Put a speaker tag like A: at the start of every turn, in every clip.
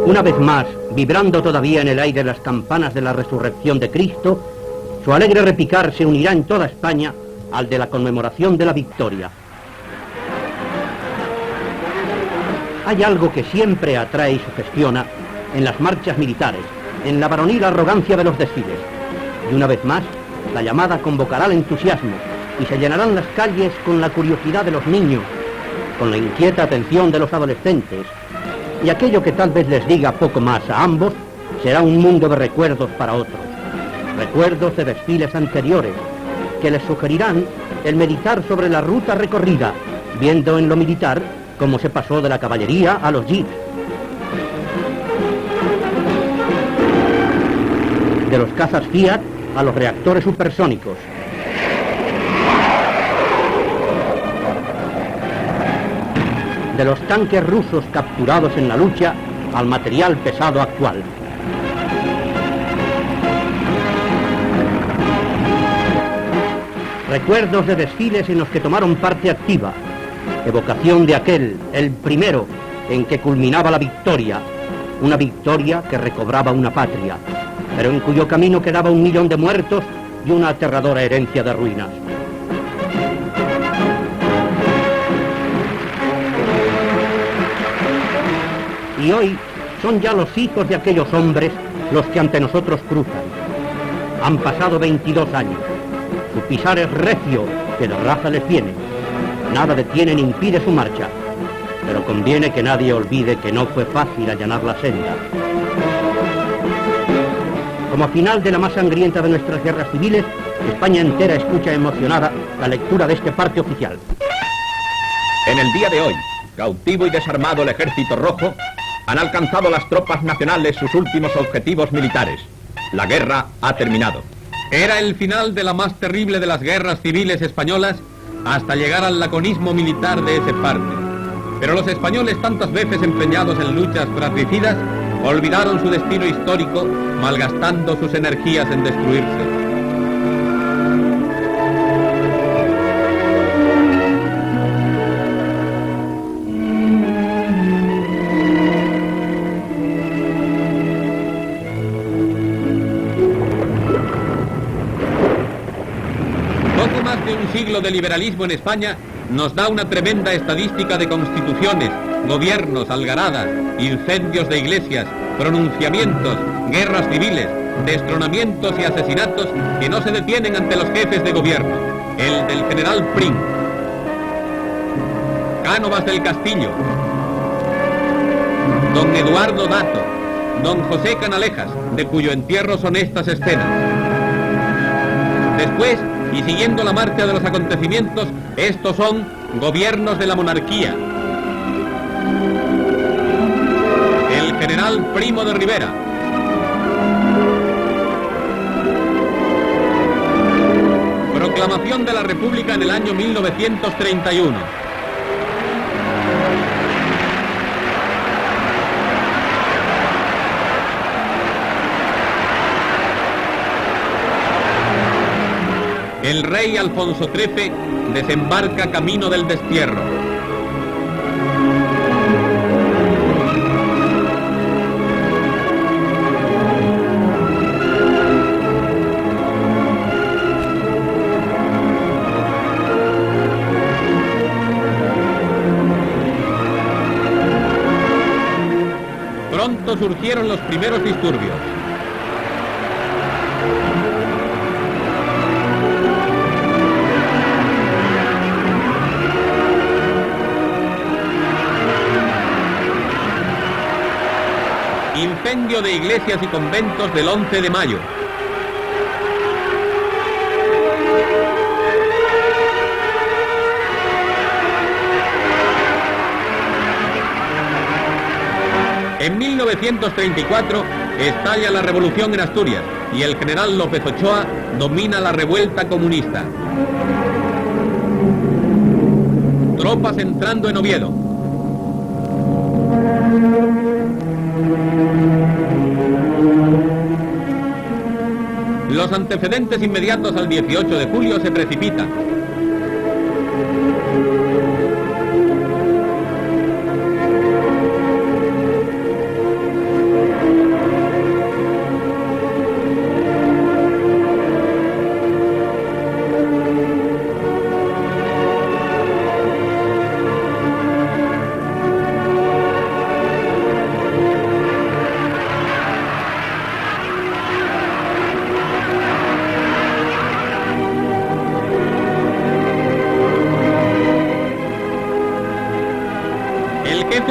A: Una vez más, vibrando todavía en el aire las campanas de la resurrección de Cristo, su alegre repicar se unirá en toda España al de la conmemoración de la victoria. Hay algo que siempre atrae y sugestiona en las marchas militares, en la varonil arrogancia de los desfiles. Y una vez más, la llamada convocará el entusiasmo y se llenarán las calles con la curiosidad de los niños, con la inquieta atención de los adolescentes, y aquello que tal vez les diga poco más a ambos será un mundo de recuerdos para otros, recuerdos de desfiles anteriores, que les sugerirán el meditar sobre la ruta recorrida, viendo en lo militar cómo se pasó de la caballería a los jeeps, de los cazas Fiat a los reactores supersónicos, de los tanques rusos capturados en la lucha al material pesado actual. Recuerdos de desfiles en los que tomaron parte activa, evocación de aquel, el primero, en que culminaba la victoria, una victoria que recobraba una patria, pero en cuyo camino quedaba 1 millón de muertos y una aterradora herencia de ruinas. Y hoy son ya los hijos de aquellos hombres los que ante nosotros cruzan. Han pasado 22 años. Su pisar es recio, que de raza les viene. Nada detiene ni impide su marcha. Pero conviene que nadie olvide que no fue fácil allanar la senda. Como final de la más sangrienta de nuestras guerras civiles, España entera escucha emocionada la lectura de este parte oficial.
B: En el día de hoy, cautivo y desarmado el Ejército Rojo, han alcanzado las tropas nacionales sus últimos objetivos militares. La guerra ha terminado.
C: Era el final de la más terrible de las guerras civiles españolas hasta llegar al laconismo militar de ese parte. Pero los españoles, tantas veces empeñados en luchas fratricidas, olvidaron su destino histórico, malgastando sus energías en destruirse. Un siglo de liberalismo en España nos da una tremenda estadística de constituciones, gobiernos, algaradas, incendios de iglesias, pronunciamientos, guerras civiles, destronamientos y asesinatos que no se detienen ante los jefes de gobierno. El del general Prim, Cánovas del Castillo, don Eduardo Dato, don José Canalejas, de cuyo entierro son estas escenas. Después, y siguiendo la marcha de los acontecimientos, estos son gobiernos de la monarquía. El general Primo de Rivera. Proclamación de la República en el año 1931. El rey Alfonso XIII desembarca camino del destierro. Pronto surgieron los primeros disturbios. Incendio de iglesias y conventos del 11 de mayo. En 1934 estalla la revolución en Asturias y el general López Ochoa domina la revuelta comunista. Tropas entrando en Oviedo. Los antecedentes inmediatos al 18 de julio se precipitan.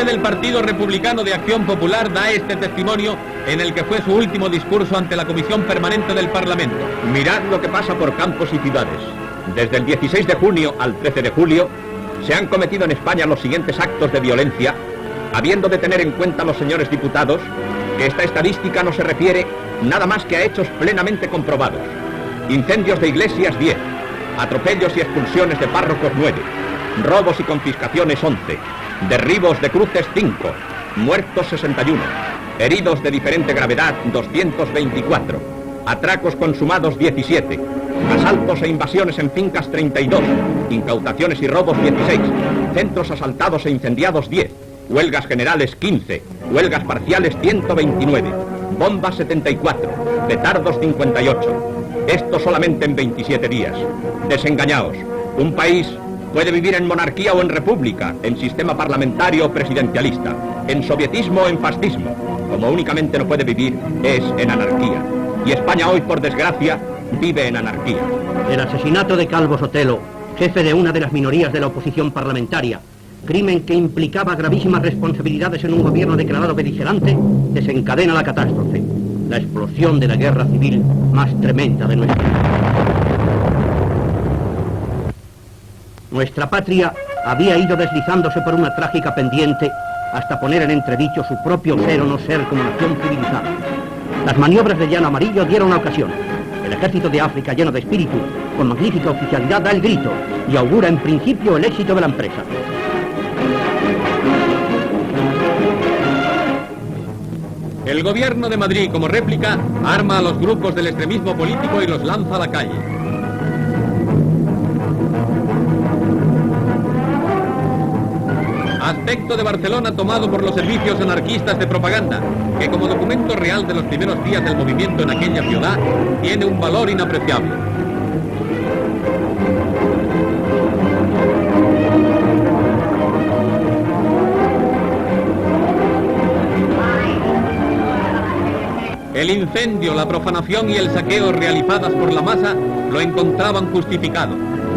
C: del Partido Republicano de Acción Popular da este testimonio en el que fue su último discurso ante la Comisión Permanente del Parlamento.
B: Mirad lo que pasa por campos y ciudades. Desde el 16 de junio al 13 de julio se han cometido en España los siguientes actos de violencia, habiendo de tener en cuenta los señores diputados que esta estadística no se refiere nada más que a hechos plenamente comprobados. Incendios de iglesias 10, atropellos y expulsiones de párrocos 9, robos y confiscaciones 11, derribos de cruces 5, muertos 61, heridos de diferente gravedad 224, atracos consumados 17, asaltos e invasiones en fincas 32, incautaciones y robos 16, centros asaltados e incendiados 10, huelgas generales 15, huelgas parciales 129, bombas 74, petardos 58. Esto solamente en 27 días. Desengañaos. Un país puede vivir en monarquía o en república, en sistema parlamentario o presidencialista, en sovietismo o en fascismo. Como únicamente no puede vivir es en anarquía. Y España hoy, por desgracia, vive en anarquía.
A: El asesinato de Calvo Sotelo, jefe de una de las minorías de la oposición parlamentaria, crimen que implicaba gravísimas responsabilidades en un gobierno declarado beligerante, desencadena la catástrofe, la explosión de la guerra civil más tremenda de nuestra vida. Nuestra patria había ido deslizándose por una trágica pendiente hasta poner en entredicho su propio ser o no ser como nación civilizada. Las maniobras de Llano Amarillo dieron la ocasión. El ejército de África, lleno de espíritu, con magnífica oficialidad, da el grito y augura en principio el éxito de la empresa.
C: El gobierno de Madrid, como réplica, arma a los grupos del extremismo político y los lanza a la calle. Aspecto de Barcelona tomado por los servicios anarquistas de propaganda, que como documento real de los primeros días del movimiento en aquella ciudad, tiene un valor inapreciable. El incendio, la profanación y el saqueo realizadas por la masa lo encontraban justificado.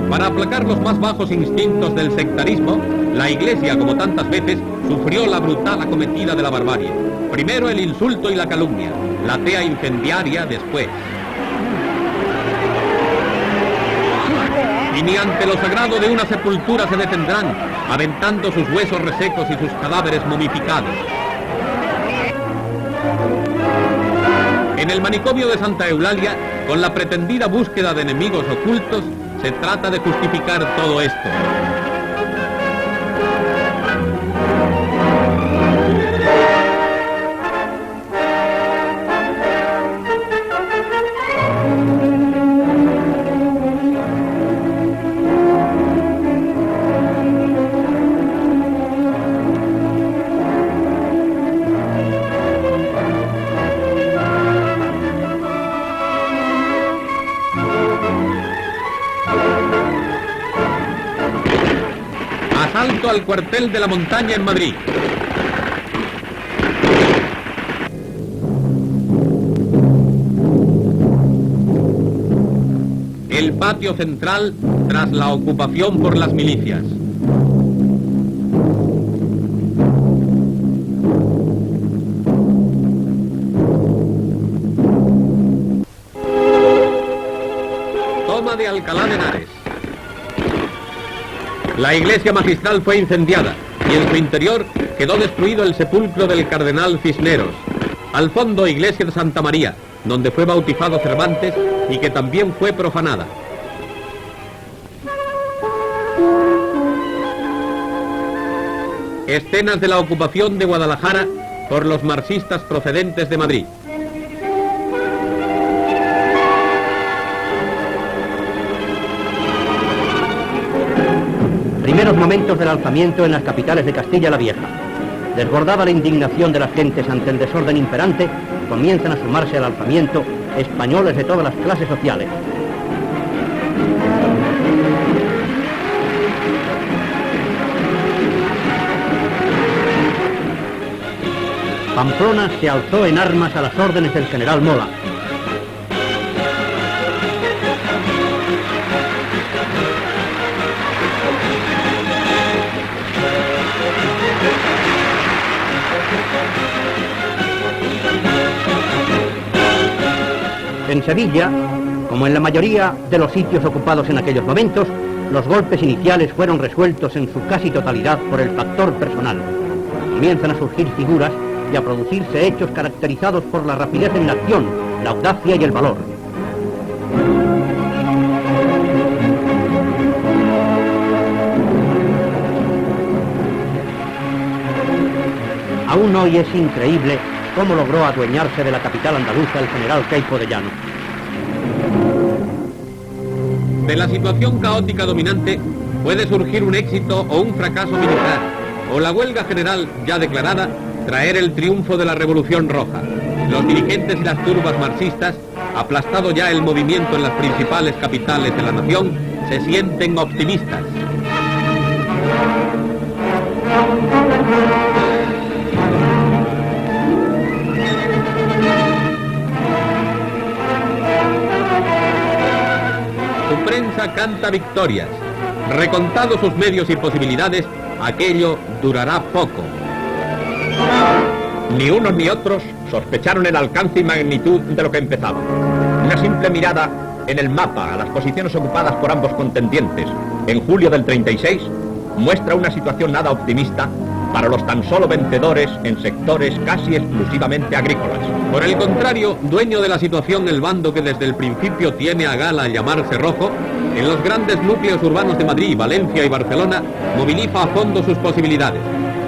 C: Para aplacar los más bajos instintos del sectarismo, la Iglesia, como tantas veces, sufrió la brutal acometida de la barbarie. Primero el insulto y la calumnia, la tea incendiaria después. Y ni ante lo sagrado de una sepultura se detendrán, aventando sus huesos resecos y sus cadáveres momificados. En el manicomio de Santa Eulalia, con la pretendida búsqueda de enemigos ocultos, se trata de justificar todo esto. Asalto al cuartel de la Montaña en Madrid. El patio central tras la ocupación por las milicias. Toma de Alcalá de Henares. La iglesia magistral fue incendiada y en su interior quedó destruido el sepulcro del cardenal Cisneros. Al fondo, iglesia de Santa María, donde fue bautizado Cervantes y que también fue profanada. Escenas de la ocupación de Guadalajara por los marxistas procedentes de Madrid.
A: Primeros momentos del alzamiento en las capitales de Castilla la Vieja. Desbordada la indignación de las gentes ante el desorden imperante, comienzan a sumarse al alzamiento españoles de todas las clases sociales. Pamplona se alzó en armas a las órdenes del general Mola. En Sevilla, como en la mayoría de los sitios ocupados en aquellos momentos, los golpes iniciales fueron resueltos en su casi totalidad por el factor personal. Comienzan a surgir figuras y a producirse hechos caracterizados por la rapidez en la acción, la audacia y el valor. Aún hoy es increíble cómo logró adueñarse de la capital andaluza el general Queipo de Llano.
C: De la situación caótica dominante puede surgir un éxito o un fracaso militar, o la huelga general ya declarada traer el triunfo de la Revolución Roja. Los dirigentes y las turbas marxistas, aplastado ya el movimiento en las principales capitales de la nación, se sienten optimistas. Su prensa canta victorias. Recontados sus medios y posibilidades, aquello durará poco.
B: Ni unos ni otros sospecharon el alcance y magnitud de lo que empezaba. Una simple mirada en el mapa a las posiciones ocupadas por ambos contendientes en julio del 36 muestra una situación nada optimista para los tan solo vencedores en sectores casi exclusivamente agrícolas.
C: Por el contrario, dueño de la situación el bando que desde el principio tiene a gala llamarse rojo, en los grandes núcleos urbanos de Madrid, Valencia y Barcelona, moviliza a fondo sus posibilidades.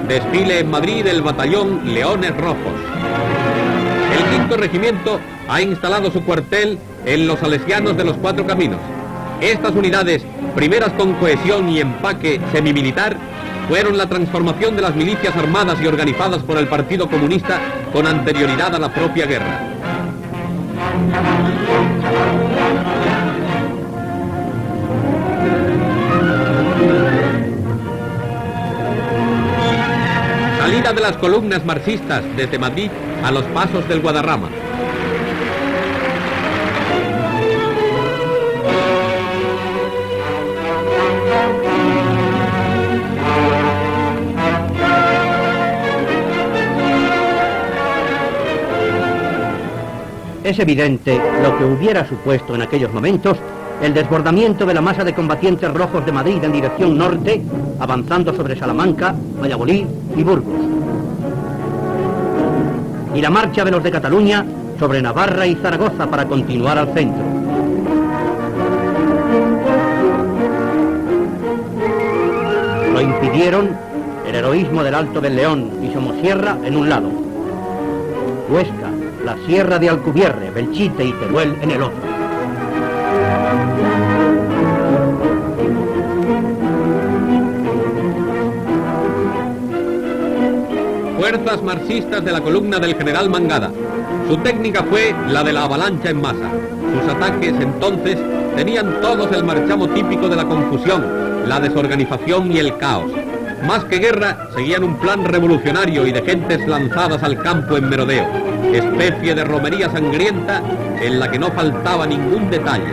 C: Desfile en Madrid el batallón Leones Rojos. El 5º Regimiento ha instalado su cuartel en los Salesianos de los Cuatro Caminos. Estas unidades, primeras con cohesión y empaque semimilitar, fueron la transformación de las milicias armadas y organizadas por el Partido Comunista con anterioridad a la propia guerra. Salida de las columnas marxistas desde Madrid a los pasos del Guadarrama.
A: Es evidente lo que hubiera supuesto en aquellos momentos el desbordamiento de la masa de combatientes rojos de Madrid en dirección norte, avanzando sobre Salamanca, Valladolid y Burgos. Y la marcha de los de Cataluña sobre Navarra y Zaragoza para continuar al centro. Lo impidieron el heroísmo del Alto del León y Somosierra en un lado, Huesca, la Sierra de Alcubierre, Belchite y Teruel en el otro.
C: Fuerzas marxistas de la columna del general Mangada. Su técnica fue la de la avalancha en masa. Sus ataques entonces tenían todos el marchamo típico de la confusión, la desorganización y el caos. Más que guerra, seguían un plan revolucionario y de gentes lanzadas al campo en merodeo, especie de romería sangrienta en la que no faltaba ningún detalle.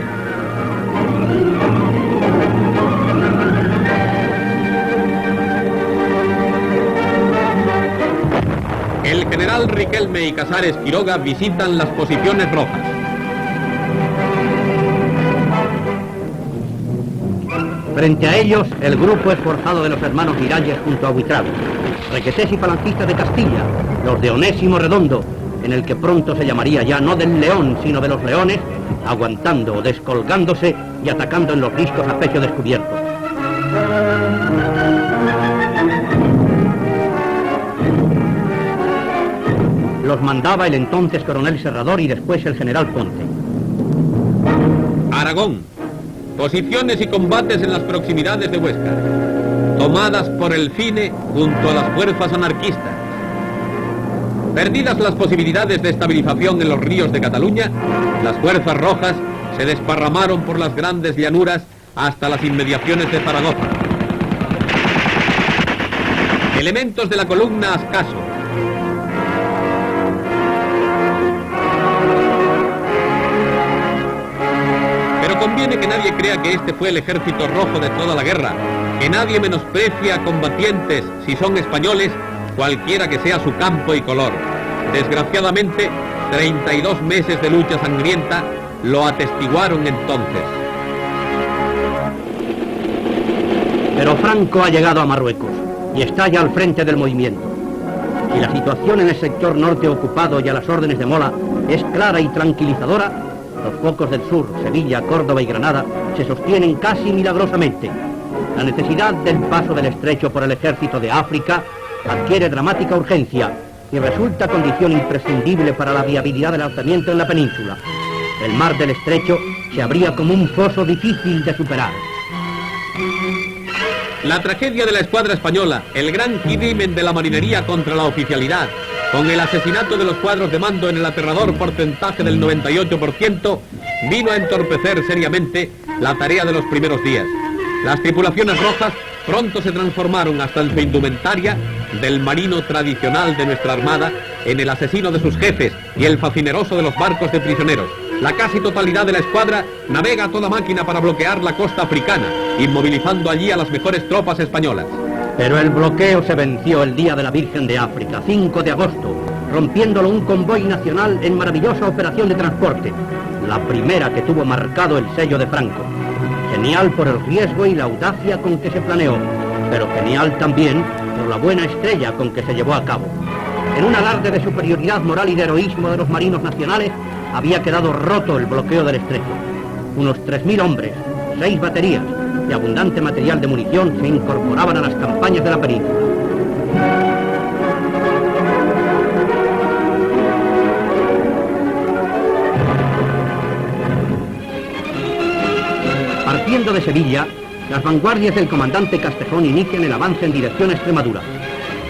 C: El general Riquelme y Casares Quiroga visitan las posiciones rojas.
A: Frente a ellos, el grupo esforzado de los hermanos Miralles junto a Buitrago, Requetés y falangistas de Castilla, los de Onésimo Redondo, en el que pronto se llamaría ya no del León, sino de los Leones, aguantando, descolgándose y atacando en los riscos a pecho descubierto. Los mandaba el entonces coronel Serrador y después el general Ponte.
C: Aragón. Posiciones y combates en las proximidades de Huesca, tomadas por el Fine junto a las fuerzas anarquistas. Perdidas las posibilidades de estabilización en los ríos de Cataluña, las fuerzas rojas se desparramaron por las grandes llanuras hasta las inmediaciones de Zaragoza. Elementos de la columna Ascaso. Conviene que nadie crea que este fue el ejército rojo de toda la guerra, que nadie menosprecia a combatientes si son españoles, cualquiera que sea su campo y color. Desgraciadamente, 32 meses de lucha sangrienta lo atestiguaron entonces.
A: Pero Franco ha llegado a Marruecos y está ya al frente del movimiento. Y la situación en el sector norte ocupado y a las órdenes de Mola es clara y tranquilizadora. Los focos del sur, Sevilla, Córdoba y Granada, se sostienen casi milagrosamente. La necesidad del paso del estrecho por el ejército de África adquiere dramática urgencia y resulta condición imprescindible para la viabilidad del alzamiento en la península. El mar del estrecho se abría como un foso difícil de superar.
C: La tragedia de la escuadra española, el gran crimen de la marinería contra la oficialidad, con el asesinato de los cuadros de mando en el aterrador porcentaje del 98%, vino a entorpecer seriamente la tarea de los primeros días. Las tripulaciones rojas pronto se transformaron hasta en su indumentaria del marino tradicional de nuestra armada en el asesino de sus jefes y el facineroso de los barcos de prisioneros. La casi totalidad de la escuadra navega a toda máquina para bloquear la costa africana, inmovilizando allí a las mejores tropas españolas.
A: Pero el bloqueo se venció el día de la Virgen de África, 5 de agosto, rompiéndolo un convoy nacional en maravillosa operación de transporte, la primera que tuvo marcado el sello de Franco. Genial por el riesgo y la audacia con que se planeó, pero genial también por la buena estrella con que se llevó a cabo. En un alarde de superioridad moral y de heroísmo de los marinos nacionales, había quedado roto el bloqueo del estrecho. Unos 3.000 hombres, 6 baterías y abundante material de munición se incorporaban a las campañas de la península. Partiendo de Sevilla, las vanguardias del comandante Castejón inician el avance en dirección a Extremadura.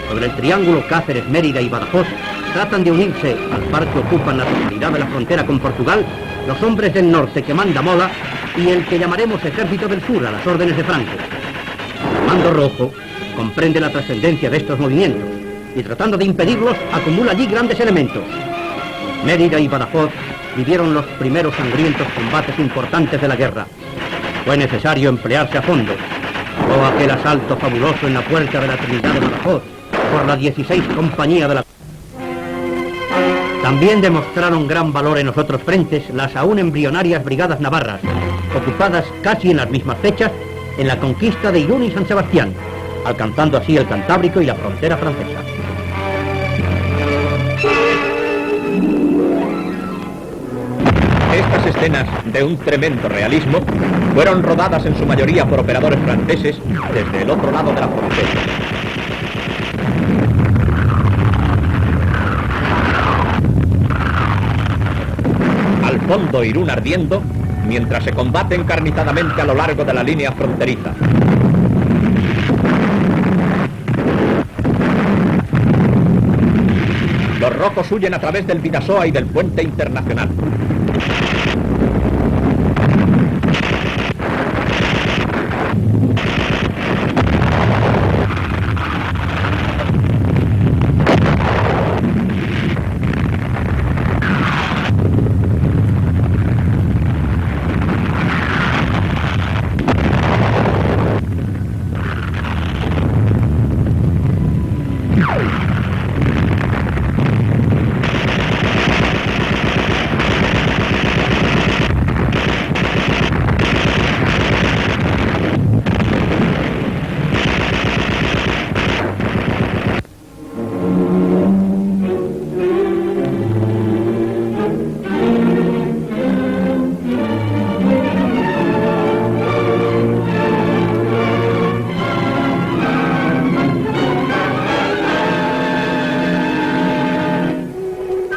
A: Sobre el triángulo Cáceres, Mérida y Badajoz tratan de unirse al par que ocupan la totalidad de la frontera con Portugal los hombres del norte que manda Mola y el que llamaremos Ejército del Sur a las órdenes de Franco. El mando rojo comprende la trascendencia de estos movimientos y tratando de impedirlos acumula allí grandes elementos. Mérida y Badajoz vivieron los primeros sangrientos combates importantes de la guerra. Fue necesario emplearse a fondo. Fue aquel asalto fabuloso en la puerta de la Trinidad de Badajoz por la 16 Compañía de la... También demostraron gran valor en los otros frentes las aún embrionarias brigadas navarras, ocupadas casi en las mismas fechas en la conquista de Irún y San Sebastián, alcanzando así el Cantábrico y la frontera francesa.
B: Estas escenas, de un tremendo realismo, fueron rodadas en su mayoría por operadores franceses desde el otro lado de la frontera. Al fondo Irún ardiendo, mientras se combate encarnizadamente a lo largo de la línea fronteriza. Los rojos huyen a través del Bidasoa y del puente internacional.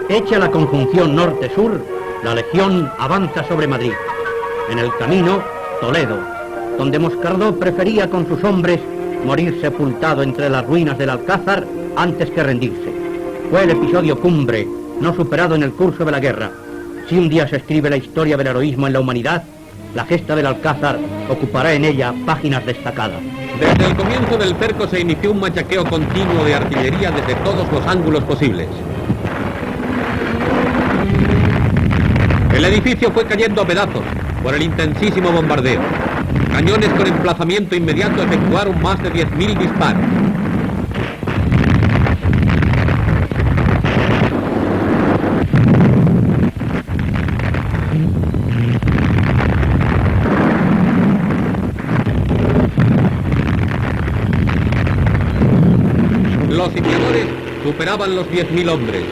A: Hecha la conjunción norte-sur, la legión avanza sobre Madrid. En el camino, Toledo, donde Moscardó prefería con sus hombres morir sepultado entre las ruinas del Alcázar antes que rendirse. Fue el episodio cumbre, no superado en el curso de la guerra. Si un día se escribe la historia del heroísmo en la humanidad, la gesta del Alcázar ocupará en ella páginas destacadas.
C: Desde el comienzo del cerco se inició un machaqueo continuo de artillería desde todos los ángulos posibles. El edificio fue cayendo a pedazos por el intensísimo bombardeo. Cañones con emplazamiento inmediato efectuaron más de 10.000 disparos.
B: Los 10.000
C: Los sitiadores superaban los 10.000 hombres.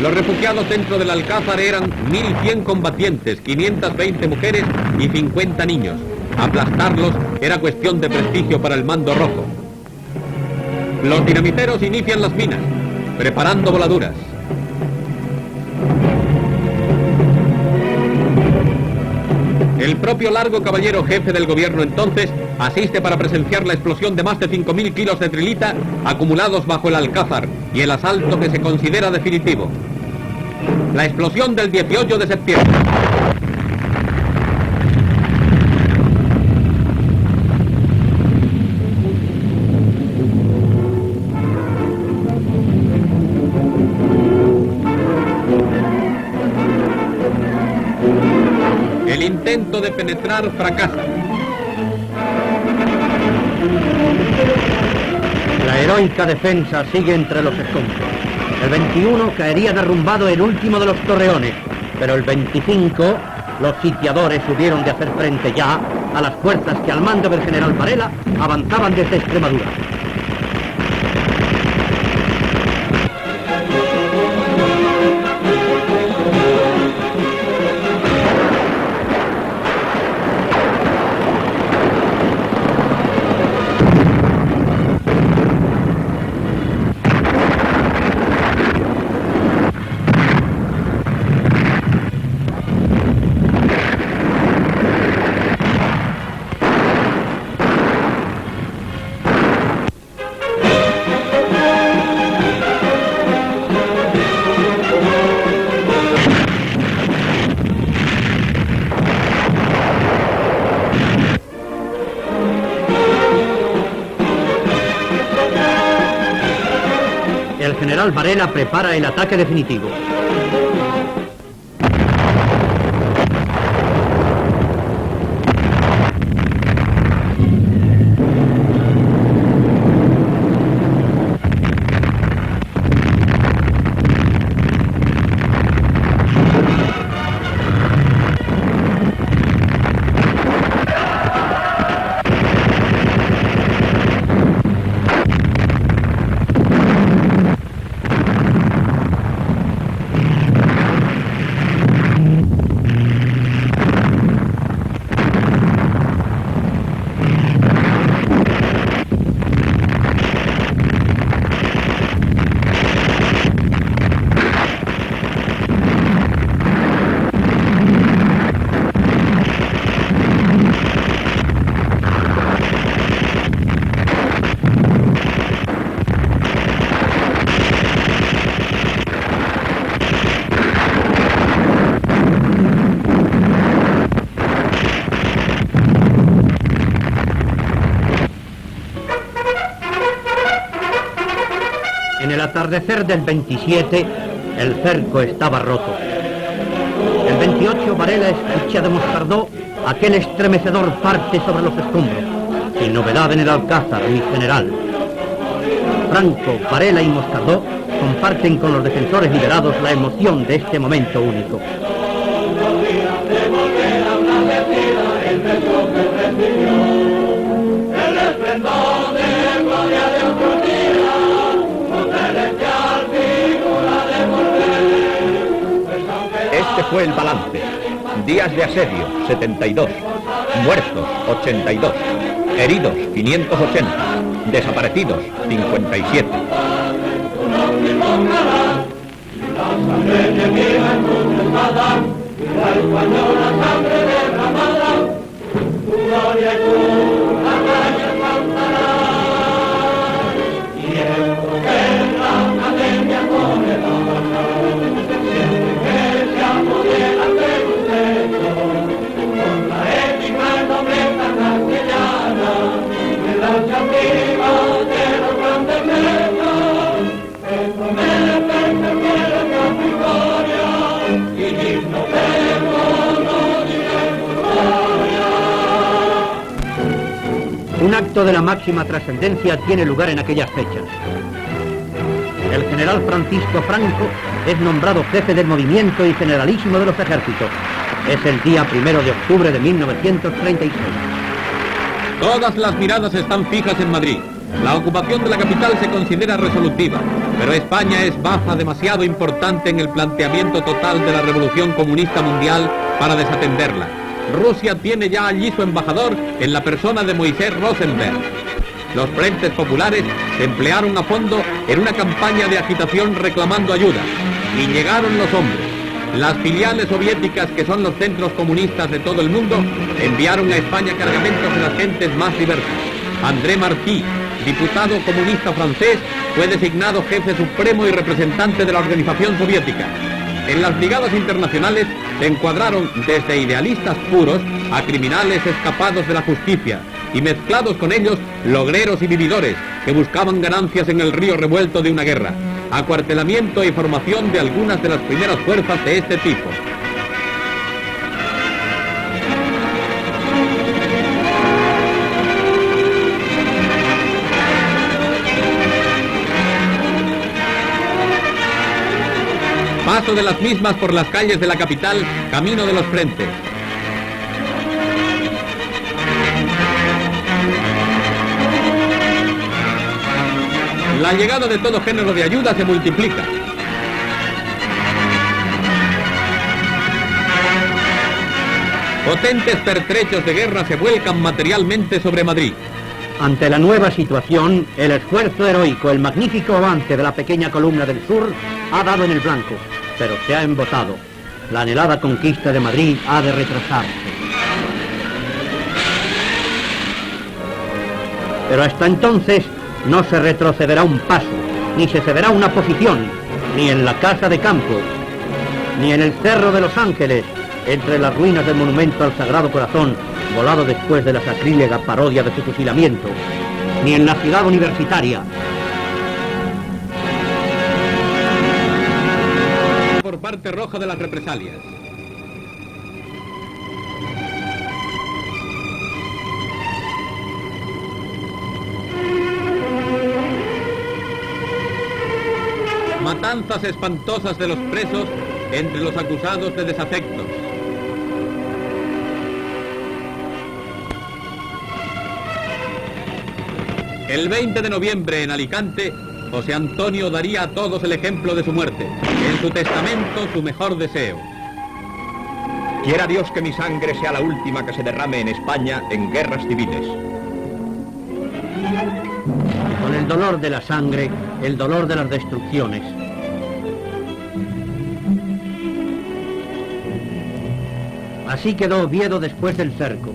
C: Los refugiados dentro del Alcázar eran 1.100 combatientes, 520 mujeres y 50 niños. Aplastarlos era cuestión de prestigio para el mando rojo. Los dinamiteros inician las minas, preparando voladuras. El propio Largo Caballero, jefe del gobierno entonces, asiste para presenciar la explosión de más de 5.000 kilos de trilita acumulados bajo el Alcázar y el asalto que se considera definitivo. La explosión del 18 de septiembre. El intento de penetrar fracasa.
A: La heroica defensa sigue entre los escombros. El 21 caería derrumbado el último de los torreones, pero el 25 los sitiadores hubieron de hacer frente ya a las fuerzas que al mando del general Varela avanzaban desde Extremadura. El general Varela prepara el ataque definitivo. En el atardecer del 27, el cerco estaba roto. El 28, Varela escucha de Moscardó aquel estremecedor parte sobre los escombros. Sin novedad en el Alcázar, mi general. Franco, Varela y Moscardó comparten con los defensores liberados la emoción de este momento único.
B: Este fue el balance. Días de asedio, 72. Muertos, 82. Heridos, 580. Desaparecidos, 57.
A: Un acto de la máxima trascendencia tiene lugar en aquellas fechas. El general Francisco Franco es nombrado jefe del movimiento y generalísimo de los ejércitos. Es el día 1 de octubre de 1936.
C: Todas las miradas están fijas en Madrid. La ocupación de la capital se considera resolutiva, pero España es baza demasiado importante en el planteamiento total de la revolución comunista mundial para desatenderla. Rusia tiene ya allí su embajador en la persona de Moisés Rosenberg. Los frentes populares se emplearon a fondo en una campaña de agitación reclamando ayuda, y llegaron los hombres. Las filiales soviéticas, que son los centros comunistas de todo el mundo, enviaron a España cargamentos de las gentes más diversas. André Marty, diputado comunista francés, fue designado jefe supremo y representante de la organización soviética. En las brigadas internacionales se encuadraron desde idealistas puros a criminales escapados de la justicia, y mezclados con ellos logreros y vividores que buscaban ganancias en el río revuelto de una guerra. Acuartelamiento y formación de algunas de las primeras fuerzas de este tipo. Paso de las mismas por las calles de la capital, camino de los frentes. La llegada de todo género de ayuda se multiplica. Potentes pertrechos de guerra se vuelcan materialmente sobre Madrid.
A: Ante la nueva situación, el esfuerzo heroico, el magnífico avance de la pequeña columna del sur ha dado en el blanco, pero se ha embotado. La anhelada conquista de Madrid ha de retrasarse. Pero hasta entonces no se retrocederá un paso, ni se cederá una posición, ni en la Casa de Campo, ni en el Cerro de los Ángeles, entre las ruinas del monumento al Sagrado Corazón, volado después de la sacrílega parodia de su fusilamiento, ni en la ciudad universitaria.
C: Por parte roja de las represalias. Matanzas espantosas de los presos entre los acusados de desafectos. El 20 de noviembre en Alicante, José Antonio daría a todos el ejemplo de su muerte. En su testamento, su mejor deseo.
B: Quiera Dios que mi sangre sea la última que se derrame en España en guerras civiles.
A: Con el dolor de la sangre, el dolor de las destrucciones. Así quedó Oviedo después del cerco.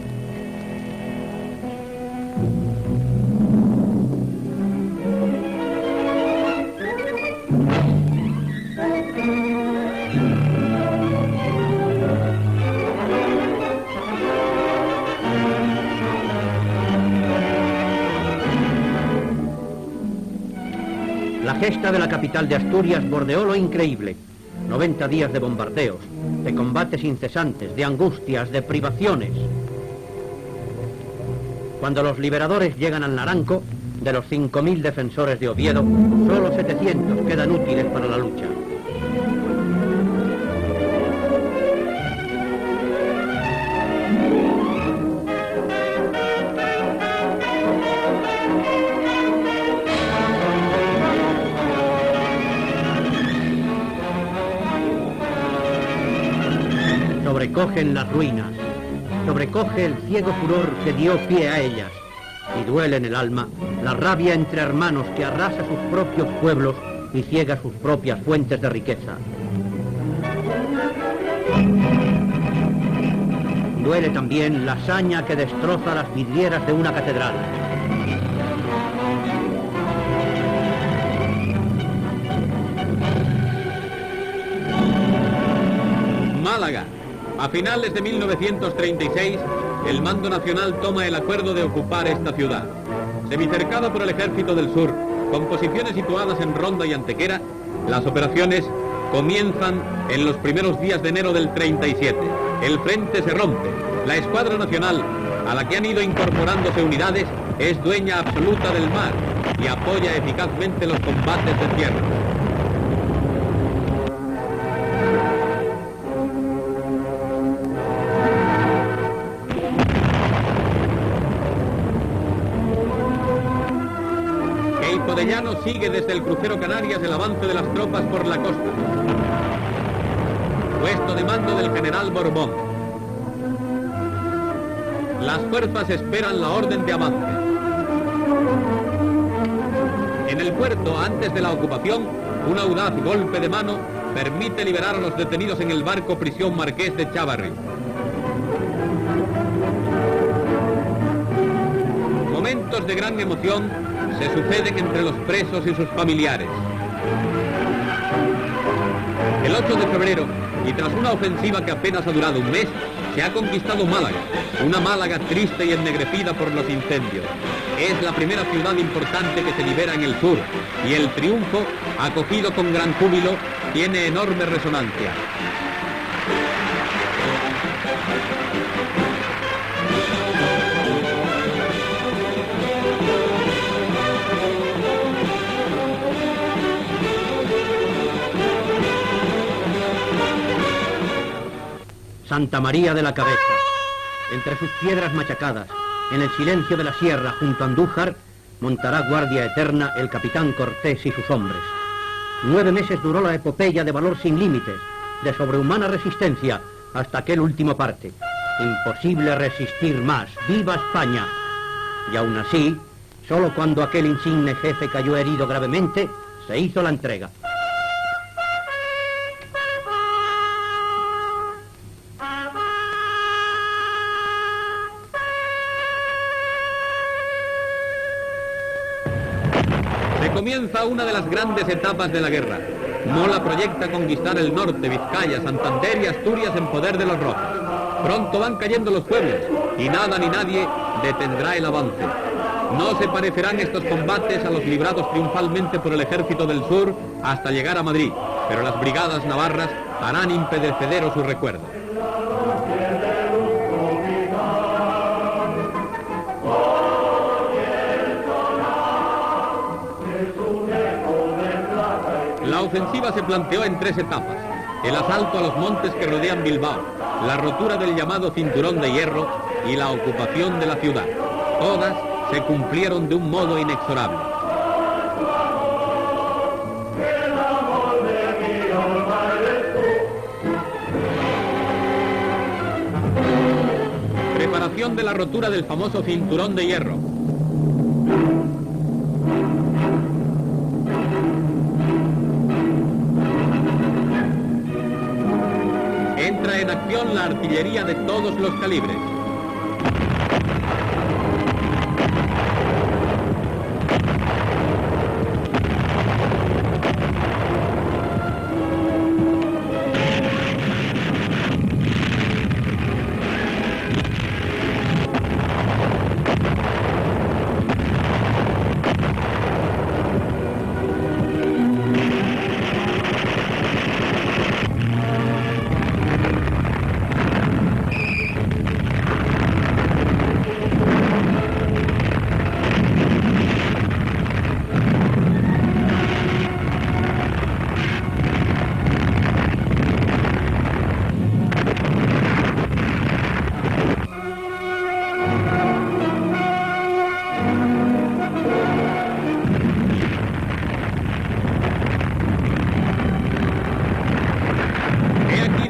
A: La gesta de la capital de Asturias bordeó lo increíble. 90 días de bombardeos, de combates incesantes, de angustias, de privaciones. Cuando los liberadores llegan al Naranco, de los 5.000 defensores de Oviedo, solo 700 quedan útiles para la lucha. Sobrecogen las ruinas, sobrecoge el ciego furor que dio pie a ellas, y duele en el alma la rabia entre hermanos que arrasa sus propios pueblos y ciega sus propias fuentes de riqueza. Duele también la saña que destroza las vidrieras de una catedral.
C: Málaga. A finales de 1936, el mando nacional toma el acuerdo de ocupar esta ciudad. Semicercada por el Ejército del Sur, con posiciones situadas en Ronda y Antequera, las operaciones comienzan en los primeros días de enero del 37. El frente se rompe. La Escuadra Nacional, a la que han ido incorporándose unidades, es dueña absoluta del mar y apoya eficazmente los combates de tierra. Arellano sigue desde el crucero Canarias el avance de las tropas por la costa. Puesto de mando del general Borbón. Las fuerzas esperan la orden de avance. En el puerto, antes de la ocupación, un audaz golpe de mano permite liberar a los detenidos en el barco prisión Marqués de Chávarri. Momentos de gran emoción se suceden entre los presos y sus familiares. El 8 de febrero, y tras una ofensiva que apenas ha durado un mes, se ha conquistado Málaga, una Málaga triste y ennegrecida por los incendios. Es la primera ciudad importante que se libera en el sur, y el triunfo, acogido con gran júbilo, tiene enorme resonancia.
A: Santa María de la Cabeza. Entre sus piedras machacadas, en el silencio de la sierra junto a Andújar, montará guardia eterna el capitán Cortés y sus hombres. 9 meses duró la epopeya de valor sin límites, de sobrehumana resistencia, hasta aquel último parte. Imposible resistir más. ¡Viva España! Y aún así, solo cuando aquel insigne jefe cayó herido gravemente, se hizo la entrega.
C: Comienza una de las grandes etapas de la guerra. Mola proyecta conquistar el norte, Vizcaya, Santander y Asturias en poder de los rojos. Pronto van cayendo los pueblos y nada ni nadie detendrá el avance. No se parecerán estos combates a los librados triunfalmente por el ejército del sur hasta llegar a Madrid, pero las brigadas navarras harán imperecedero su recuerdo. La ofensiva se planteó en 3 etapas: el asalto a los montes que rodean Bilbao, la rotura del llamado Cinturón de Hierro y la ocupación de la ciudad. Todas se cumplieron de un modo inexorable. Preparación de la rotura del famoso Cinturón de Hierro. Entra en acción la artillería de todos los calibres.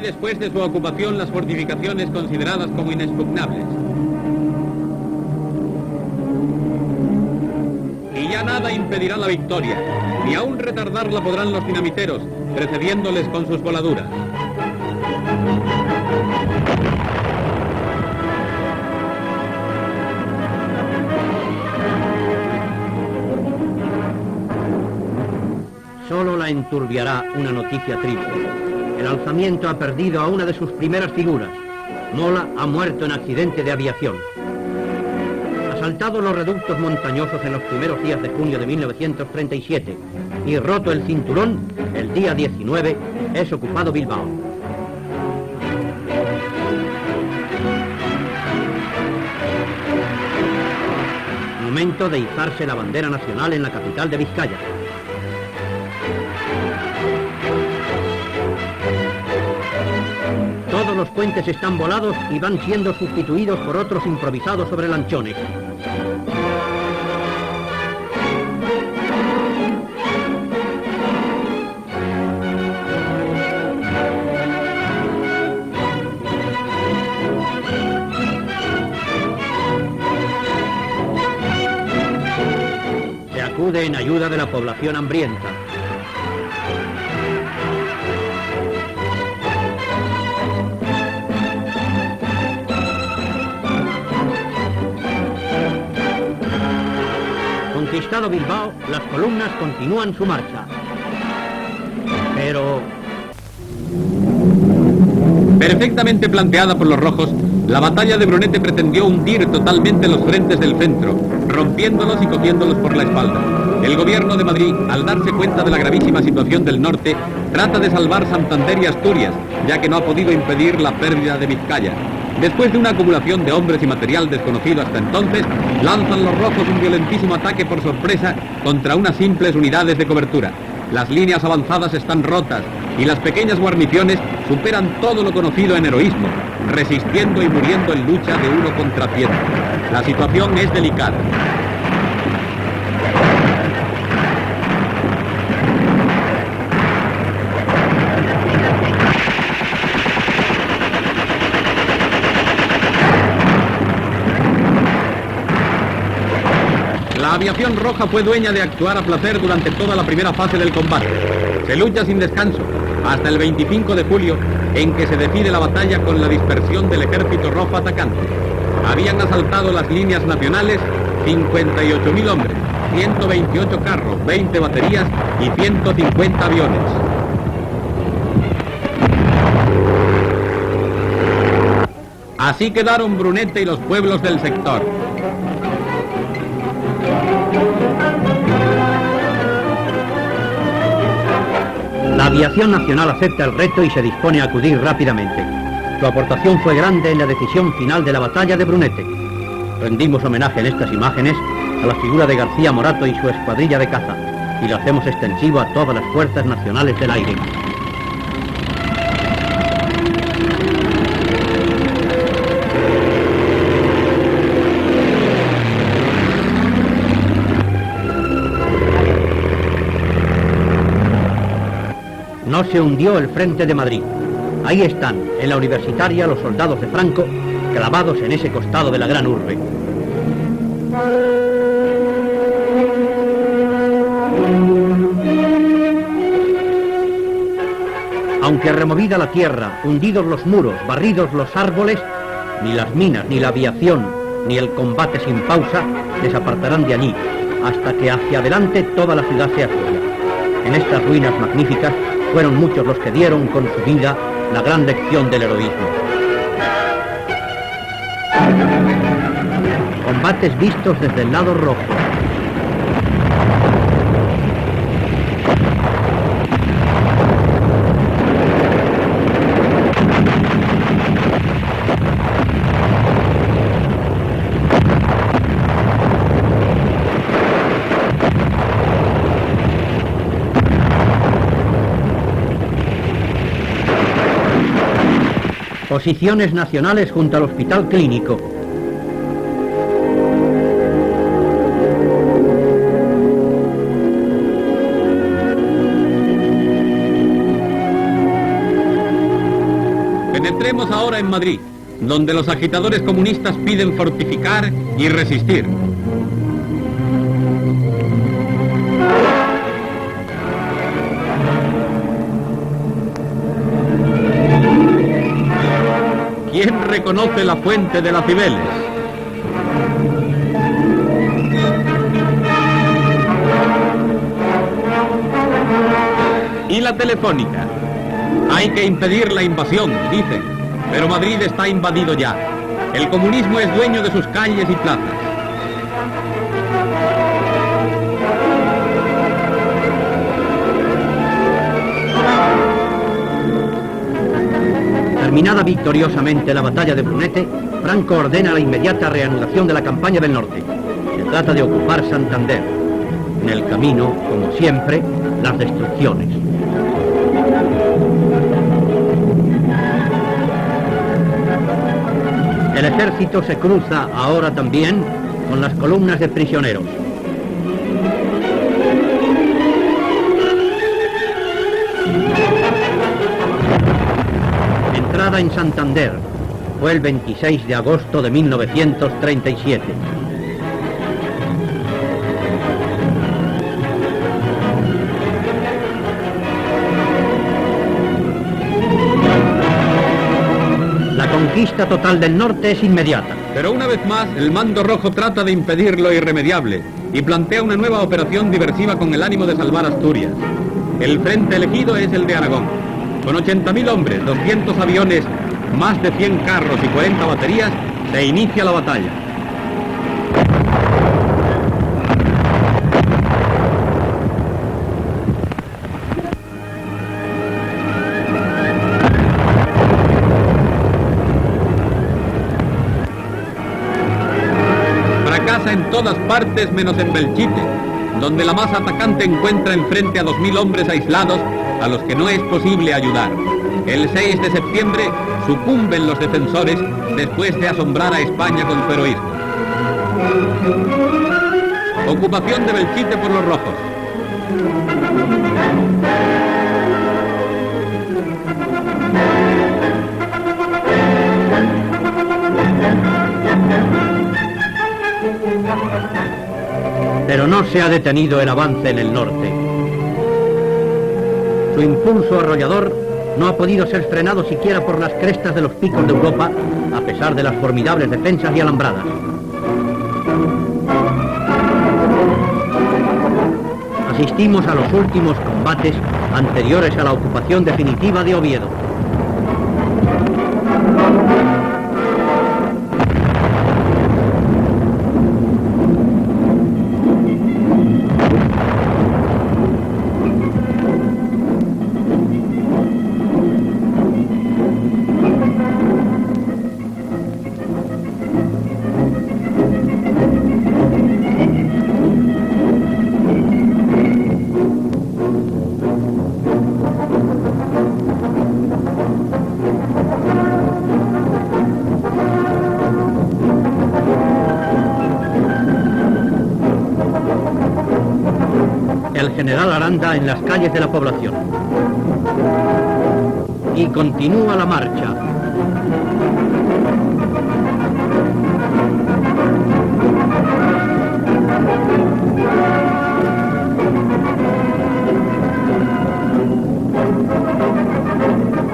C: Después de su ocupación, las fortificaciones consideradas como inexpugnables. Y ya nada impedirá la victoria, ni aún retardarla podrán los dinamiteros, precediéndoles con sus voladuras.
A: Solo la enturbiará una noticia triste. El alzamiento ha perdido a una de sus primeras figuras. Mola ha muerto en accidente de aviación. Asaltado los reductos montañosos en los primeros días de junio de 1937 y roto el cinturón, el día 19 es ocupado Bilbao. Momento de izarse la bandera nacional en la capital de Vizcaya. Todos los puentes están volados y van siendo sustituidos por otros improvisados sobre lanchones. acude en ayuda de la población hambrienta. Conquistado Bilbao, las columnas continúan su marcha. Pero...
C: Perfectamente planteada por los rojos, la batalla de Brunete pretendió hundir totalmente los frentes del centro, rompiéndolos y cogiéndolos por la espalda. El gobierno de Madrid, al darse cuenta de la gravísima situación del norte, trata de salvar Santander y Asturias, ya que no ha podido impedir la pérdida de Vizcaya. Después de una acumulación de hombres y material desconocido hasta entonces, lanzan los rojos un violentísimo ataque por sorpresa contra unas simples unidades de cobertura. Las líneas avanzadas están rotas y las pequeñas guarniciones superan todo lo conocido en heroísmo, resistiendo y muriendo en lucha de uno contra 100. La situación es delicada. La aviación roja fue dueña de actuar a placer durante toda la primera fase del combate. Se lucha sin descanso hasta el 25 de julio, en que se decide la batalla con la dispersión del ejército rojo atacante. Habían asaltado las líneas nacionales 58.000 hombres, 128 carros, 20 baterías y 150 aviones. Así quedaron Brunete y los pueblos del sector.
A: La aviación nacional acepta el reto y se dispone a acudir rápidamente. Su aportación fue grande en la decisión final de la batalla de Brunete. Rendimos homenaje en estas imágenes a la figura de García Morato y su escuadrilla de caza, y lo hacemos extensivo a todas las fuerzas nacionales del aire. No se hundió el frente de Madrid. Ahí están, en la Universitaria, los soldados de Franco, clavados en ese costado de la gran urbe. Aunque removida la tierra, hundidos los muros, barridos los árboles, ni las minas, ni la aviación, ni el combate sin pausa les apartarán de allí, hasta que hacia adelante toda la ciudad sea suya. En estas ruinas magníficas fueron muchos los que dieron con su vida la gran lección del heroísmo. Combates vistos desde el lado rojo. Posiciones nacionales junto al Hospital Clínico.
C: Penetremos ahora en Madrid, donde los agitadores comunistas piden fortificar y resistir. ¿Quién reconoce la fuente de las Cibeles? ¿Y la Telefónica? Hay que impedir la invasión, dicen, pero Madrid está invadido ya. El comunismo es dueño de sus calles y plazas.
A: Terminada victoriosamente la batalla de Brunete, Franco ordena la inmediata reanudación de la campaña del norte. Se trata de ocupar Santander. En el camino, como siempre, las destrucciones. El ejército se cruza ahora también con las columnas de prisioneros. Entrada en Santander. Fue el 26 de agosto de 1937. conquista total del norte es inmediata.
C: Pero una vez más, el mando rojo trata de impedir lo irremediable y plantea una nueva operación diversiva con el ánimo de salvar Asturias. El frente elegido es el de Aragón. Con 80.000 hombres, 200 aviones, más de 100 carros y 40 baterías, se inicia la batalla. Fracasa en todas partes menos en Belchite, donde la masa atacante encuentra enfrente a 2.000 hombres aislados a los que no es posible ayudar. El 6 de septiembre sucumben los defensores después de asombrar a España con su heroísmo. Ocupación de Belchite por los rojos.
A: Pero no se ha detenido el avance en el norte. Su impulso arrollador no ha podido ser frenado siquiera por las crestas de los picos de Europa, a pesar de las formidables defensas y alambradas. Asistimos a los últimos combates anteriores a la ocupación definitiva de Oviedo. El general Aranda en las calles de la población. Y continúa la marcha.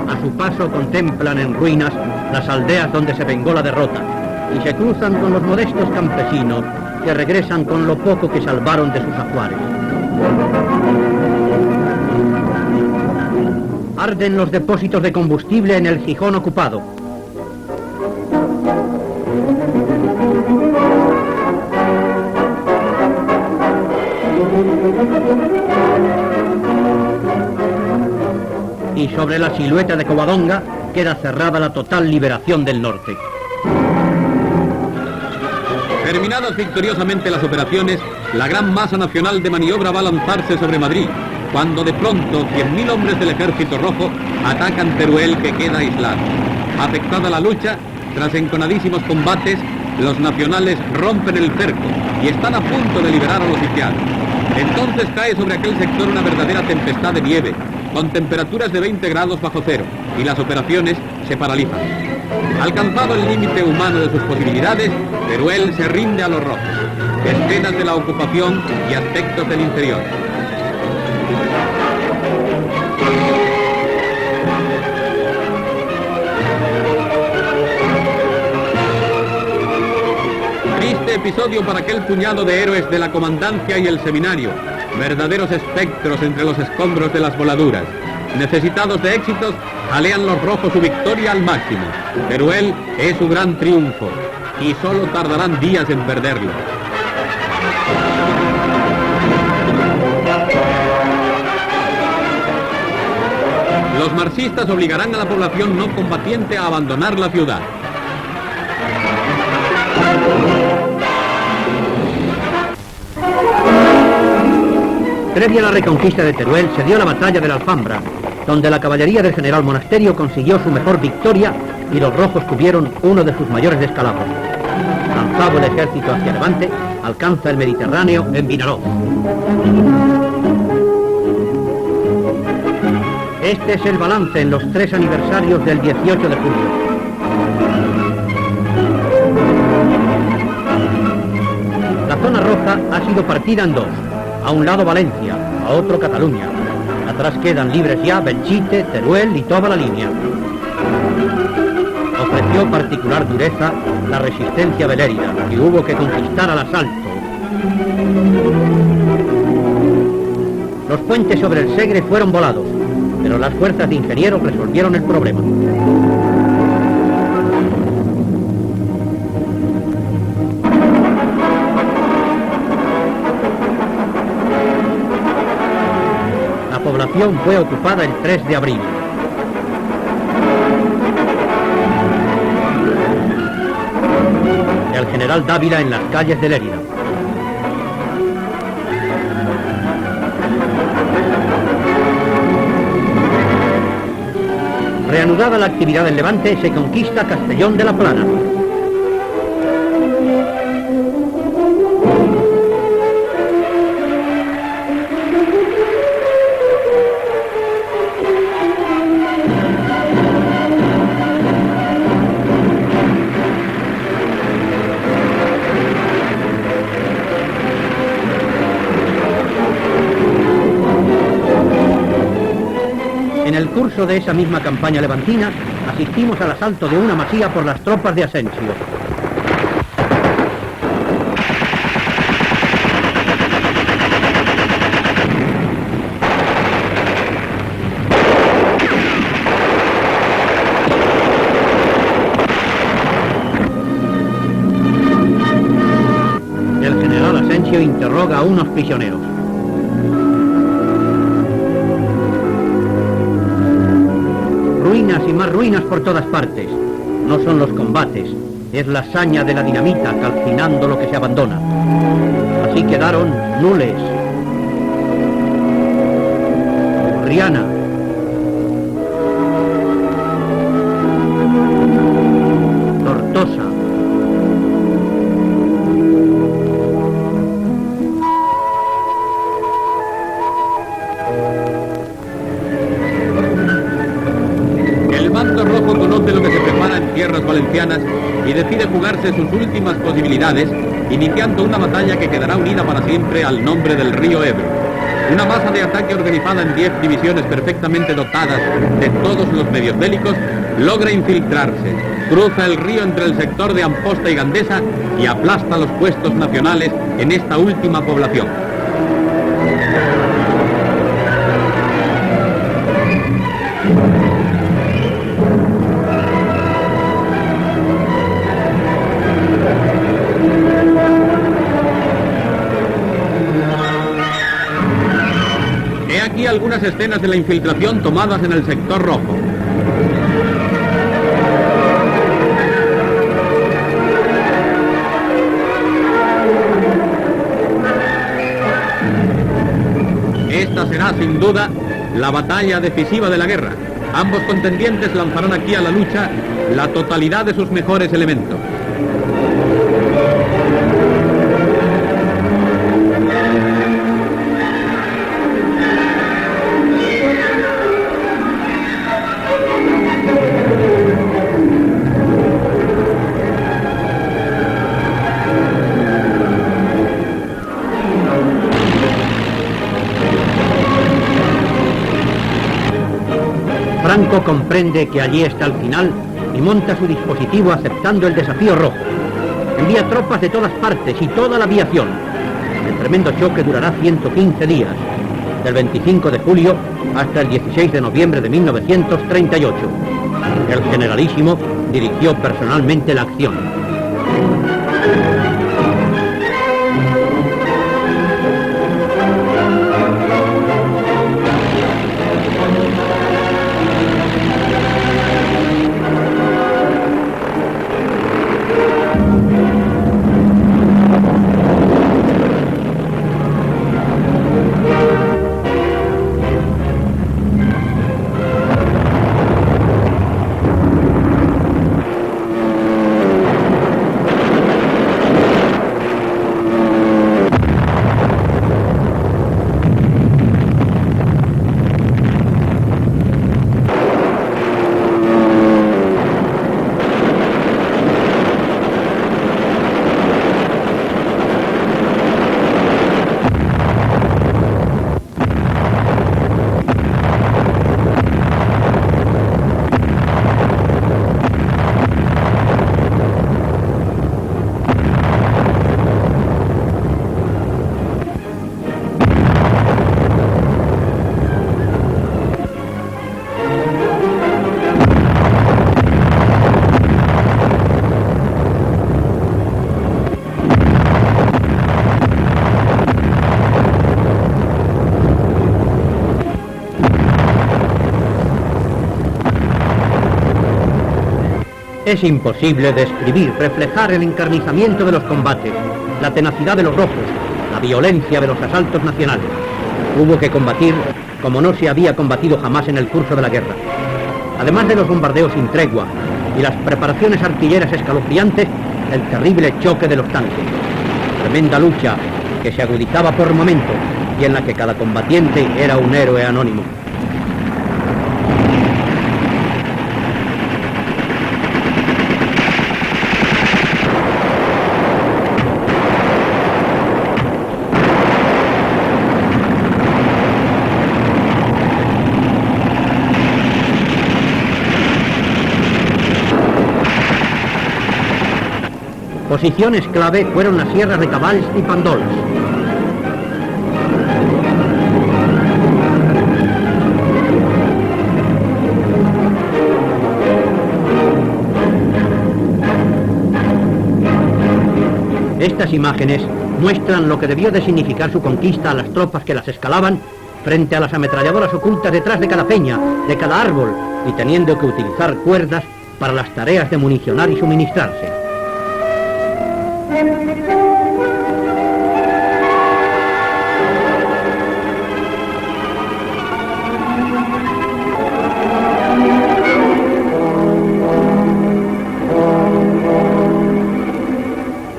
A: A su paso contemplan en ruinas las aldeas donde se vengó la derrota y se cruzan con los modestos campesinos que regresan con lo poco que salvaron de sus ajuares. Arden los depósitos de combustible en el Gijón ocupado. Y sobre la silueta de Covadonga queda cerrada la total liberación del norte.
C: Terminadas victoriosamente las operaciones, la gran masa nacional de maniobra va a lanzarse sobre Madrid, cuando de pronto 100.000 hombres del Ejército Rojo atacan Teruel, que queda aislado. Afectada la lucha, tras enconadísimos combates, los nacionales rompen el cerco y están a punto de liberar a los sitiados. Entonces cae sobre aquel sector una verdadera tempestad de nieve, con temperaturas de 20 grados bajo cero, y las operaciones se paralizan. Alcanzado el límite humano de sus posibilidades, Teruel se rinde a los rojos. Escenas de la ocupación y aspectos del interior. Triste episodio para aquel puñado de héroes de la comandancia y el seminario, verdaderos espectros entre los escombros de las voladuras. Necesitados de éxitos, jalean los rojos su victoria al máximo. Teruel es su gran triunfo y solo tardarán días en perderlo. Los marxistas obligarán a la población no combatiente a abandonar la ciudad.
A: Previa a la reconquista de Teruel se dio la batalla de la Alfambra, donde la caballería del general Monasterio consiguió su mejor victoria y los rojos tuvieron uno de sus mayores descalabros. Lanzado el ejército hacia Levante, alcanza el Mediterráneo en Vinarós. Este es el balance en los 3 aniversarios del 18 de julio. La zona roja ha sido partida en dos. A un lado Valencia, a otro Cataluña. Atrás quedan libres ya Belchite, Teruel y toda la línea. Apreció particular dureza la resistencia de Lérida, que hubo que conquistar al asalto. Los puentes sobre el Segre fueron volados, pero las fuerzas de ingenieros resolvieron el problema. La población fue ocupada el 3 de abril. El general Dávila en las calles de Lérida. Reanudada la actividad en Levante, se conquista Castellón de la Plana. En el curso de esa misma campaña levantina, asistimos al asalto de una masía por las tropas de Asensio. El general Asensio interroga a unos prisioneros. Ruinas y más ruinas por todas partes. No son los combates, es la saña de la dinamita calcinando lo que se abandona. Así quedaron Nules, Riana, Tortosa,
C: Rojo conoce lo que se prepara en tierras valencianas y decide jugarse sus últimas posibilidades, iniciando una batalla que quedará unida para siempre al nombre del río Ebro. Una masa de ataque organizada en 10 divisiones perfectamente dotadas de todos los medios bélicos logra infiltrarse, cruza el río entre el sector de Amposta y Gandesa y aplasta los puestos nacionales en esta última población. Aquí algunas escenas de la infiltración tomadas en el sector rojo. Esta será sin duda la batalla decisiva de la guerra. Ambos contendientes lanzarán aquí a la lucha la totalidad de sus mejores elementos.
A: Franco comprende que allí está el final y monta su dispositivo aceptando el desafío rojo. Envía tropas de todas partes y toda la aviación. El tremendo choque durará 115 días, del 25 de julio hasta el 16 de noviembre de 1938. El generalísimo dirigió personalmente la acción. Es imposible describir, reflejar el encarnizamiento de los combates, la tenacidad de los rojos, la violencia de los asaltos nacionales. Hubo que combatir como no se había combatido jamás en el curso de la guerra. Además de los bombardeos sin tregua y las preparaciones artilleras escalofriantes, el terrible choque de los tanques. Tremenda lucha que se agudizaba por momentos y en la que cada combatiente era un héroe anónimo. Posiciones clave fueron las sierras de Cabals y Pandols. Estas imágenes muestran lo que debió de significar su conquista a las tropas que las escalaban frente a las ametralladoras ocultas detrás de cada peña, de cada árbol, y teniendo que utilizar cuerdas para las tareas de municionar y suministrarse.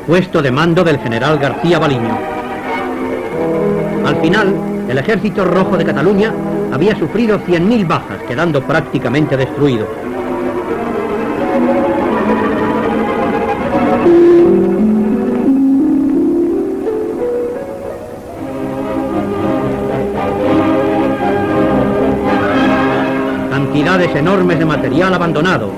A: Puesto de mando del general García Baliño. Al final, el Ejército Rojo de Cataluña había sufrido 100.000 bajas, quedando prácticamente destruido. Cantidades enormes de material abandonado.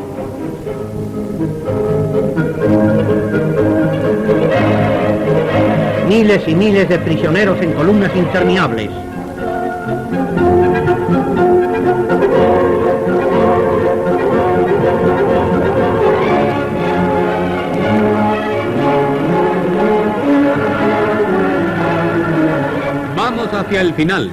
A: Miles y miles de prisioneros en columnas interminables.
C: Vamos hacia el final.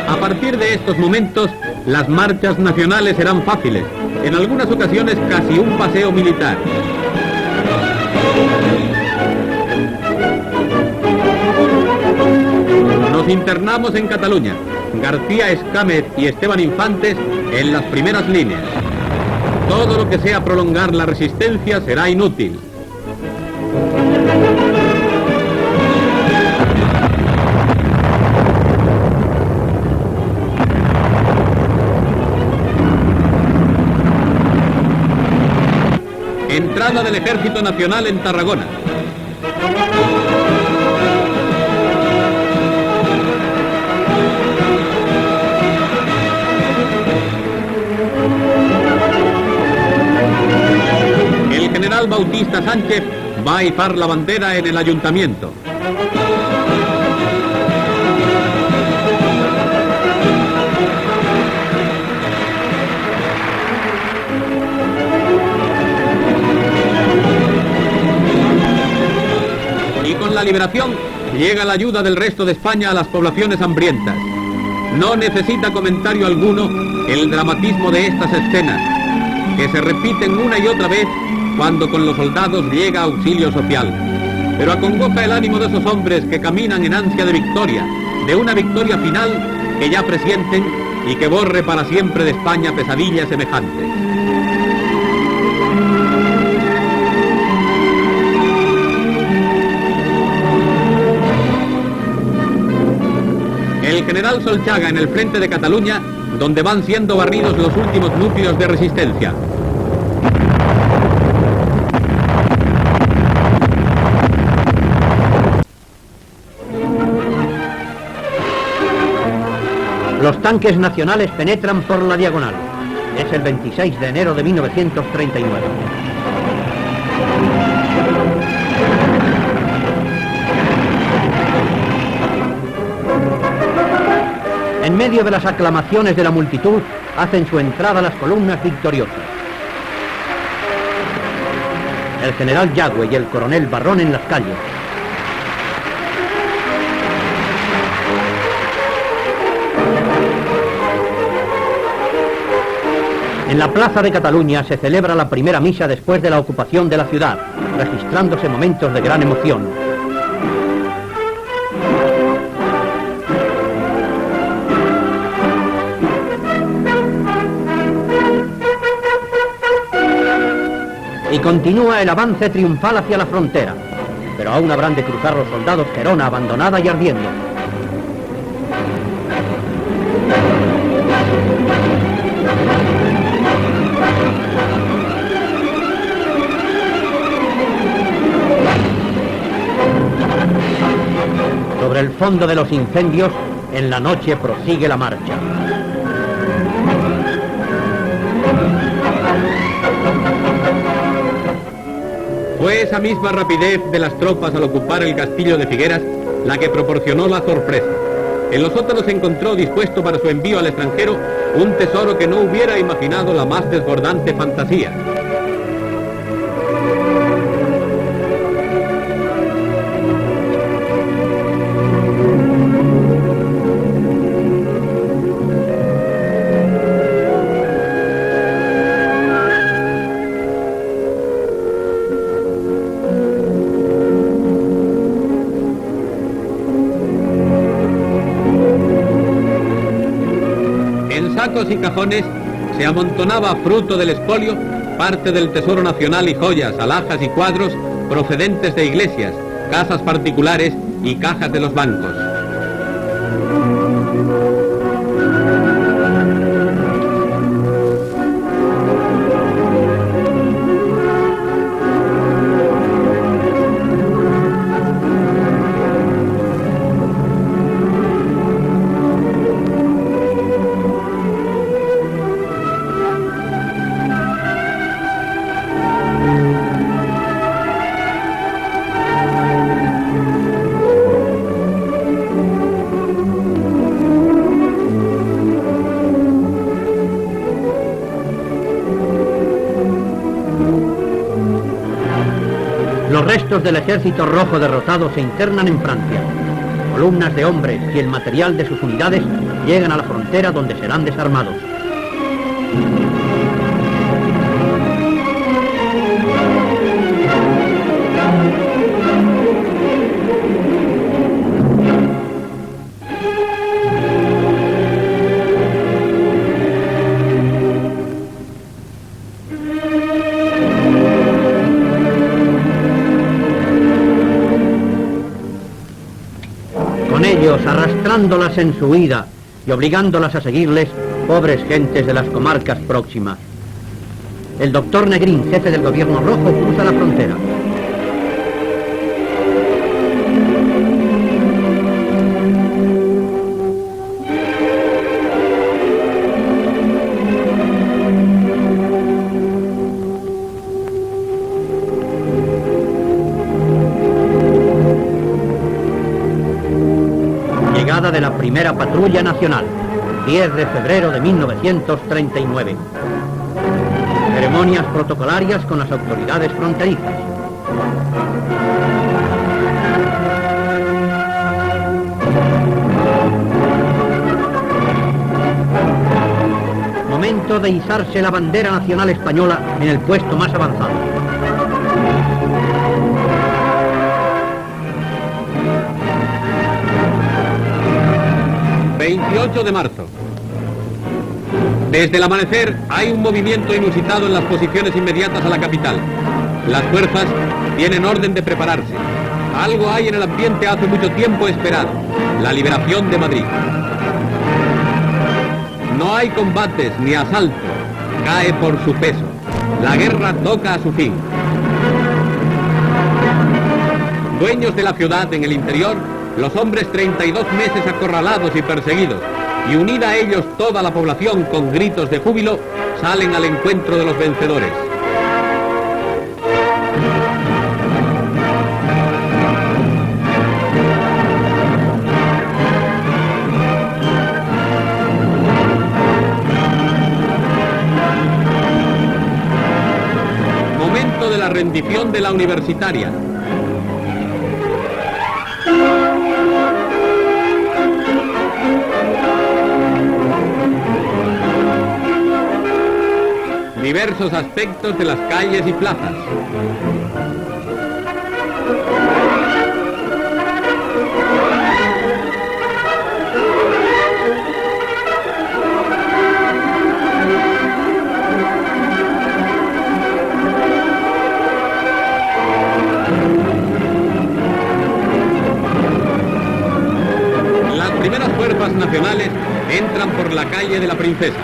C: A partir de estos momentos, las marchas nacionales serán fáciles, en algunas ocasiones casi un paseo militar. Nos internamos en Cataluña, García Escámez y Esteban Infantes en las primeras líneas. Todo lo que sea prolongar la resistencia será inútil. Entrada del Ejército Nacional en Tarragona. El general Bautista Sánchez va a izar la bandera en el ayuntamiento. Y con la liberación llega la ayuda del resto de España a las poblaciones hambrientas. No necesita comentario alguno el dramatismo de estas escenas, que se repiten una y otra vez cuando con los soldados llega auxilio social. Pero acongoja el ánimo de esos hombres que caminan en ansia de victoria, de una victoria final que ya presienten y que borre para siempre de España pesadillas semejantes. El general Solchaga en el frente de Cataluña, donde van siendo barridos los últimos núcleos de resistencia.
A: Los tanques nacionales penetran por la diagonal. Es el 26 de enero de 1939. En medio de las aclamaciones de la multitud, hacen su entrada las columnas victoriosas. el general Yagüe y el coronel Barrón en las calles. En la Plaza de Cataluña se celebra la primera misa después de la ocupación de la ciudad, registrándose momentos de gran emoción. Y continúa el avance triunfal hacia la frontera, pero aún habrán de cruzar los soldados Gerona abandonada y ardiendo. Sobre el fondo de los incendios, en la noche prosigue la marcha.
C: Fue esa misma rapidez de las tropas al ocupar el castillo de Figueras la que proporcionó la sorpresa. En los sótanos encontró dispuesto para su envío al extranjero un tesoro que no hubiera imaginado la más desbordante fantasía. Y cajones se amontonaba, fruto del expolio, parte del tesoro nacional y joyas, alhajas y cuadros procedentes de iglesias, casas particulares y cajas de los bancos.
A: Los restos del ejército rojo derrotado se internan en Francia. Columnas de hombres y el material de sus unidades llegan a la frontera donde serán desarmados. Arrastrándolas en su huida y obligándolas a seguirles, pobres gentes de las comarcas próximas. El doctor Negrín, jefe del gobierno rojo, cruza la frontera. De la primera patrulla nacional, 10 de febrero de 1939. Ceremonias protocolarias con las autoridades fronterizas. Momento de izarse la bandera nacional española en el puesto más avanzado.
C: 28 de marzo. Desde el amanecer hay un movimiento inusitado en las posiciones inmediatas a la capital. Las fuerzas tienen orden de prepararse. Algo hay en el ambiente hace mucho tiempo esperado: la liberación de Madrid. No hay combates ni asalto. Cae por su peso. La guerra toca a su fin. Dueños de la ciudad en el interior, los hombres 32 meses acorralados y perseguidos, y unida a ellos toda la población con gritos de júbilo, salen al encuentro de los vencedores. Momento de la rendición Rendición de la Universitaria. Diversos aspectos de las calles y plazas. Las primeras fuerzas nacionales entran por la calle de la Princesa.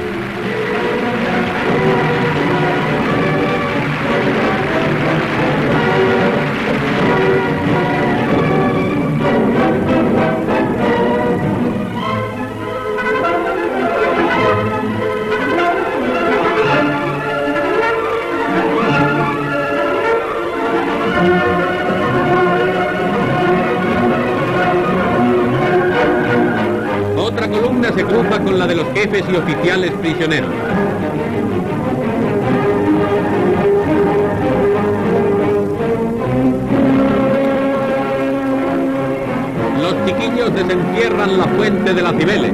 C: Otra columna se cruza con la de los jefes y oficiales prisioneros. Los chiquillos desentierran la fuente de las Cibeles.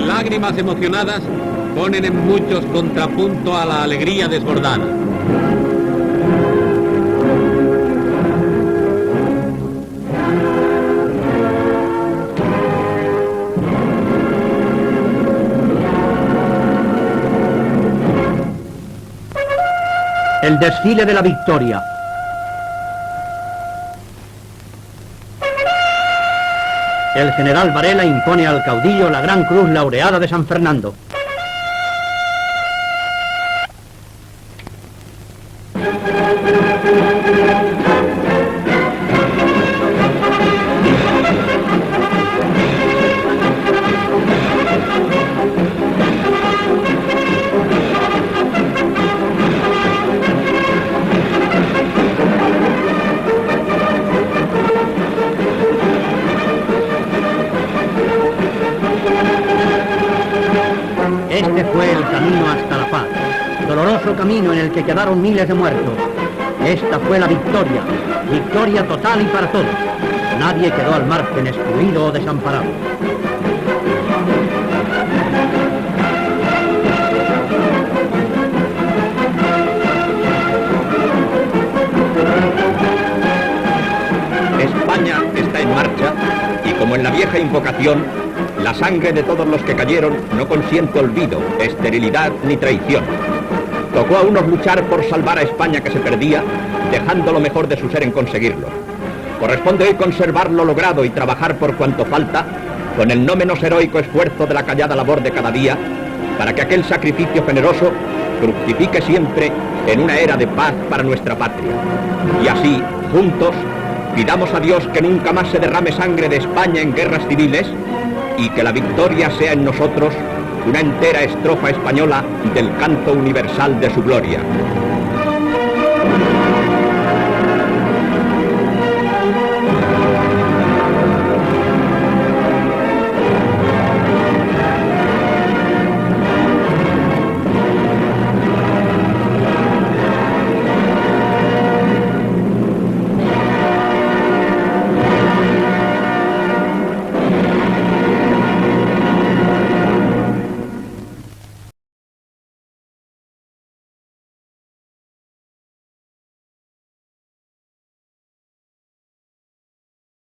C: Lágrimas emocionadas ponen en muchos contrapunto a la alegría desbordada.
A: El desfile de la victoria. El general Varela impone al caudillo la Gran Cruz Laureada de San Fernando. Este fue el camino hasta la paz, doloroso camino en el que quedaron miles de muertos. Esta fue la victoria, victoria total y para todos. Nadie quedó al margen, excluido o desamparado.
B: España está en marcha y, como en la vieja invocación, la sangre de todos los que cayeron no consiente olvido, esterilidad ni traición. Tocó a unos luchar por salvar a España que se perdía, dejando lo mejor de su ser en conseguirlo. Corresponde hoy conservar lo logrado y trabajar por cuanto falta, con el no menos heroico esfuerzo de la callada labor de cada día, para que aquel sacrificio generoso fructifique siempre en una era de paz para nuestra patria. Y así, juntos, pidamos a Dios que nunca más se derrame sangre de España en guerras civiles y que la victoria sea en nosotros una entera estrofa española del canto universal de su gloria.